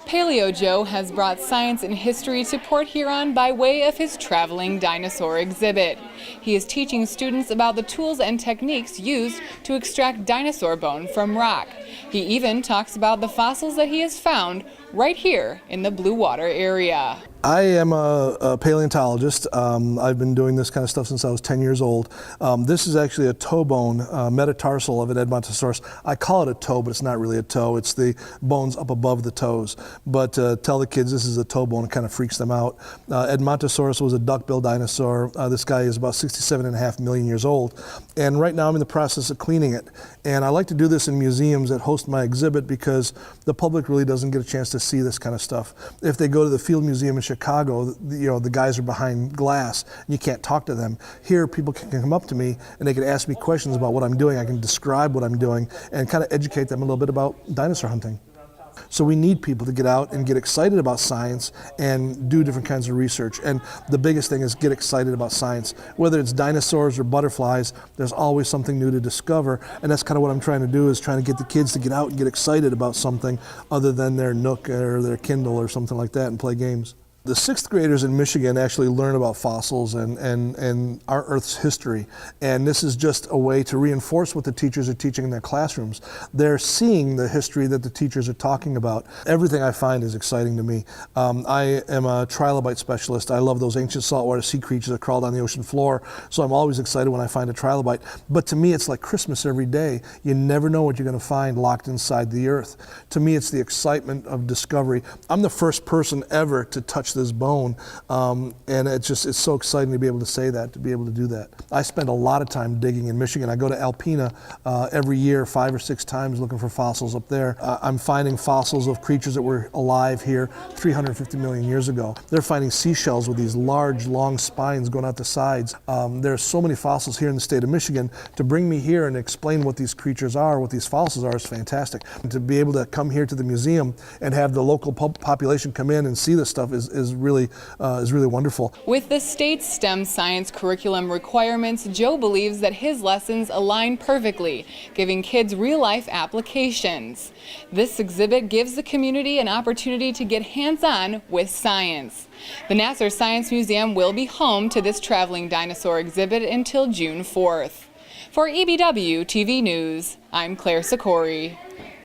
PaleoJoe has brought science and history to Port Huron by way of his traveling dinosaur exhibit. He is teaching students about the tools and techniques used to extract dinosaur bone from rock. He even talks about the fossils that he has found right here in the Blue Water area. I am a paleontologist. I've been doing this kind of stuff since I was 10 years old. This is actually a toe bone, metatarsal of an Edmontosaurus. I call it a toe, but it's not really a toe. It's the bones up above the toes. But tell the kids this is a toe bone, it kind of freaks them out. Edmontosaurus was a duck-billed dinosaur. This guy is about 67.5 million years old. And right now I'm in the process of cleaning it. And I like to do this in museums that host my exhibit because the public really doesn't get a chance to see this kind of stuff. If they go to the Field Museum in Chicago, the guys are behind glass and you can't talk to them. Here people can come up to me and they can ask me questions about what I'm doing. I can describe what I'm doing and kind of educate them a little bit about dinosaur hunting. So we need people to get out and get excited about science and do different kinds of research. And the biggest thing is get excited about science. Whether it's dinosaurs or butterflies, there's always something new to discover. And that's kind of what I'm trying to do, is trying to get the kids to get out and get excited about something other than their Nook or their Kindle or something like that and play games. The sixth graders in Michigan actually learn about fossils and our Earth's history. And this is just a way to reinforce what the teachers are teaching in their classrooms. They're seeing the history that the teachers are talking about. Everything I find is exciting to me. I am a trilobite specialist. I love those ancient saltwater sea creatures that crawled on the ocean floor. So I'm always excited when I find a trilobite. But to me, it's like Christmas every day. You never know what you're going to find locked inside the Earth. To me, it's the excitement of discovery. I'm the first person ever to touch this bone, and it's so exciting to be able to say that, to be able to do that. I spend a lot of time digging in Michigan. I go to Alpena every year 5 or 6 times looking for fossils up there. I'm finding fossils of creatures that were alive here 350 million years ago. They're finding seashells with these large, long spines going out the sides. There's so many fossils here in the state of Michigan. To bring me here and explain what these creatures are, what these fossils are, is fantastic. And to be able to come here to the museum and have the local population come in and see this stuff is really wonderful. With the state's STEM science curriculum requirements, Joe believes that his lessons align perfectly, giving kids real-life applications. This exhibit gives the community an opportunity to get hands-on with science. The NASR Science Museum will be home to this traveling dinosaur exhibit until June 4th. For EBW TV News, I'm Claire Sikori.